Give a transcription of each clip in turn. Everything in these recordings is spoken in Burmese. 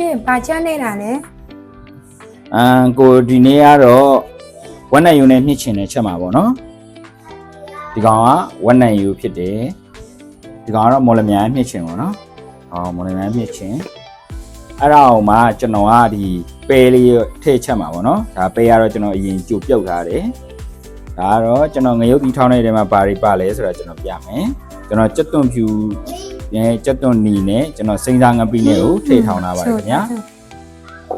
ရှင်ဘာချမ်းနေတာလဲ ကိုဒီနေ့ကတော့ဝက်နံယူနဲ့ညှစ်ချင်တဲ့ချက်မှာပေါ့နော်ဒီကောင်ကဝက်နံယူဖြစ်တယ်ဒီကောင်ကတော့မော်လမြိုင်ညှစ်ချင်ပေါ့နော်မော်လမြိုင်ညှစ်ချင်အဲ့ဒါအောင်မှကျွန်တော်ကဒီပဲလေးထည့်ချက်မှာပေါ့နော်ဒါပဲကတော့ကျွန်တော်အရင်ကြိုပြုတ်ထားတယ်ဒါကတော့ကျွန်တော်ငရုတ်တီထောင်းနေတဲ့မှာဘာတွေပါလဲဆိုတော့ကျွန်တော်ပြမယ်ကျွန်တော်ကြက်သွန်ဖြူနဲ့ကြက်သွန်နီနဲ့ကျွန်တော်စိမ့်စားငပိနဲ့ကိုထည့်ထောင်းထားပါတယ်ခင်ဗျာ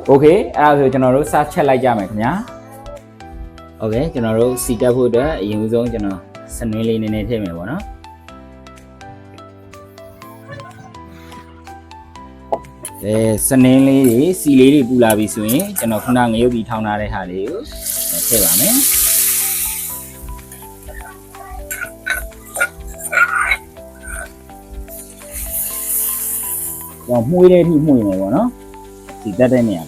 โอเคအဲ့ဒါဆိုကျွန်တော်တို့စချက်လိုက်ကြမယ်ခင်ဗျာโอเคကျွန်တော်တို့စီတက်ဖို့အတွက်အရင်ဆုံးကျွန်တော်စနွေးလေးနည်းနည်းထည့်မယ်ပေါ့နော်စနင်းလေးတွေစီလေးတွေပူလာပြီဆိုရင်ကျွန်တော်ခုနငရုတ်ပြီးထောင်းထားတဲ့ဟာလေးကိုထည့်ပါမယ်တော့မှုလေးထိမှုနေပေါ့နော်ဒီတက်တဲ့နေရာ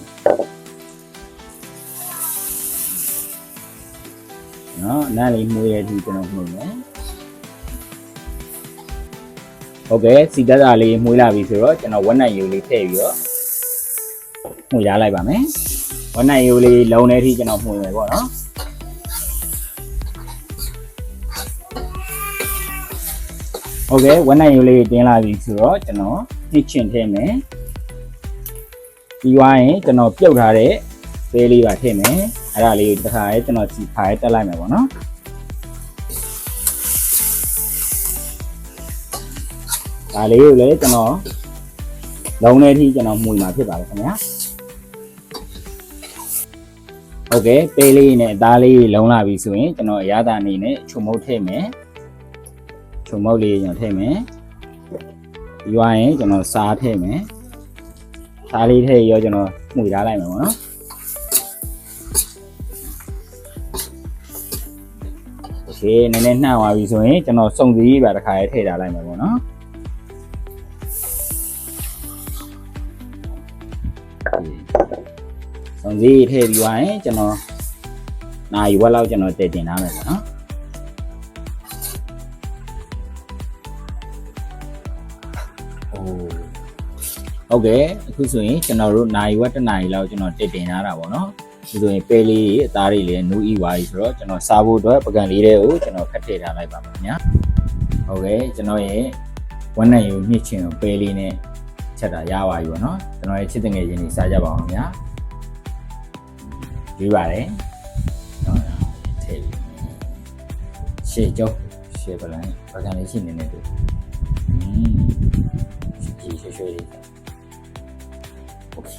နော်နားလေးမှုလေးထိကျွန်တော်မှုမယ်ဟုတ်ကဲ့စီတက်တာလေးမှုလာပြီဆိုတော့ကျွန်တော်ဝက်နံယူလေးထည့်ပြီးတော့မှုရလိုက်ပါမယ်ဝက်နံယူလေးလုံးနေထိကျွန်တော်မှုမယ်ပေါ့နော်ဟုတ်ကဲ့ဝက်နံယူလေးတင်းလာပြီဆိုတော့ကျွန်တော်ညှစ်ချင်ထည့်မယ်ပြီးသွားရင်ကျွန်တော်ပြုတ်ထားတဲ့ပဲလေးပါထည့်မယ်အဲ့ဒါလေးတစ်ခါရဲကျွန်တော်စီခါရဲတက်လိုက်မယ်ပေါ့နော်ဒါလေးကိုလည်းကျွန်တော်လုံးနေထိကျွန်တော်မှုမှာဖြစ်ပါလေခင်ဗျာโอเคပဲလေးနဲ့အသားလေးလုံးလာပြီဆိုရင်ကျွန်တော်အရသာအနေနဲ့ချုံမုတ်ထည့်မယ်ချုံမုတ်လေးကျွန်တော်ထည့်မယ်ပြီးသွားရင်ကျွန်တော်စားထည့်မယ်စားလေးထည့်ရောကျွန်တော်မှုထားလိုက်မယ်ပေါ့နော်โอเคနည်းနည်းနှံ့သွားပြီဆိုရင်ကျွန်တော်စုံစည်းပါတစ်ခါရဲထည့်ထားလိုက်မယ်ပေါ့နော်စုံစည်းထည့်ပြီးသွားရင်ကျွန်တော်နာရီဝက်လောက်ကျွန်တော်တည်တင်ထားမယ်ပေါ့နော်ဟုတ်ကဲ့အခုဆိုရင်ကျွန်တော်တို့နာရီဝက်တစ်နာရီလောက်ကျွန်တော်တည်တင်ထားတာပေါ့နော်ဒီဆိုရင်ပဲလေးအသားတွေလည်းနူးဤသွားပြီဆိုတော့ကျွန်တော်စားဖို့အတွက်ပကံလေးတွေကိုကျွန်တော်ခက်ထည့်ထားလိုက်ပါမယ်ညာဟုတ်ကဲ့ကျွန်တော်ရဲ့ဝက်နံယူညှစ်ချင်တော့ပဲလေးနဲ့ချက်တာရပါပြီပေါ့နော်ကျွန်တော်ရဲ့ချစ်တဲ့ငယ်ချင်းတွေစားကြပါအောင်ညာယူပါတယ်ထည့်ရှေ့ကျော်ရှေ့ပလန်ပကံလေးရှိနေနေတယ်ဒီရွှေရွှေလေးโอเค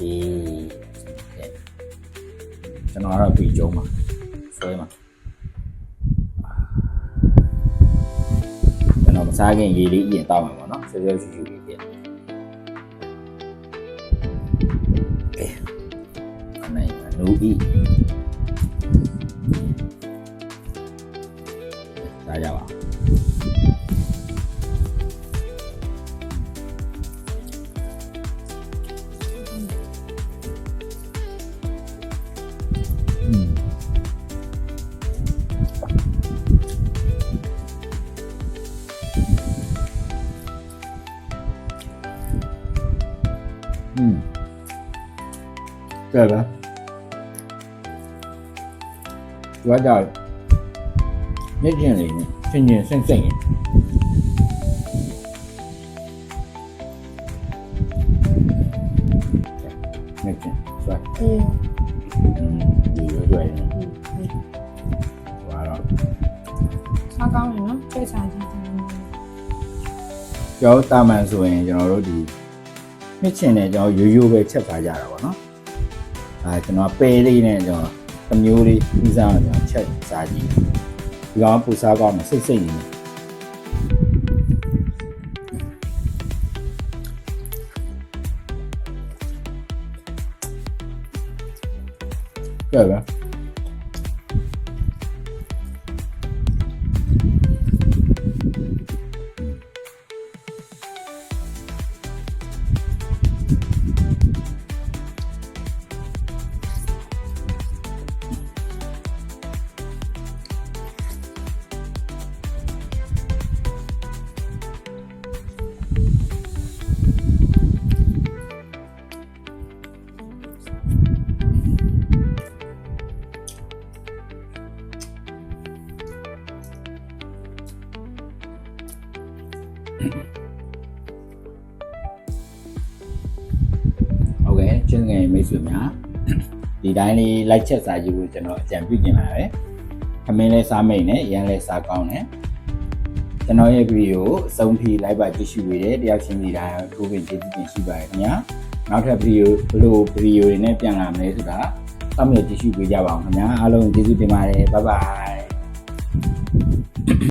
ကျွန်တော်ကတော့ပြီးကျုံးပါဆွဲမှာကျွန်တော်မစားခင်ရေလေးအရင်တောက်မှာပေါ့နော်ဆွဲဆွဲရှူရှူလေးပြကဲအဲ့နူဤစားကြပါ对吧？我叫那天里面渐渐生生意。那天是吧？旅游对。完了。စားကောင်းတယ်နော်ကျက်စားကြည့်တယ်ကျွန်တော်တာမန်ဆိုရင်ကျွန်တော်တို့ဒီနှစ်ချင်နဲ့ကျွန်တော်ရိုးရိုးပဲချက်ထားကြတာပေါ့နော်ကျွန်တော်ပဲလေးနဲ့ကျွန်တော်တစ်မျိုးလေးဥစားကျွန်တော်ချက်စားကြည့်ဒီကောင်ပူစားကောင်းမှာစိတ်စိတ်နေတယ်ကြည့်ပါ ဟုတ်ကဲ့ကျေးဇူးငယ်မိတ်ဆွေများဒီတိုင်းလေးလိုက်ချက်စာကြည့်ဖို့ကျွန်တော်အကြံပြုပြင်ပါတယ်ခမင်းလဲစားမိတ်နဲ့ရန်လဲစားကောင်းတယ်ကျွန်တော်ရဲ့ဗီဒီယိုအဆုံးထိလိုက်ပါကြည့်ရှုပေးတယ်တယောက်ချင်းစီတိုင်းထိုးပင်ကျေးဇူးတင်ရှိပါတယ်ခင်ဗျာနောက်ထပ်ဗီဒီယိုဘယ်လိုဗီဒီယိုတွေနဲ့ပြန်လာမလဲဆိုတာစောင့်မျှော်ကြည့်ရှုပေးကြပါအောင်ခင်ဗျာအားလုံးကျေးဇူးတင်ပါတယ်ဘိုင်ဘိုင်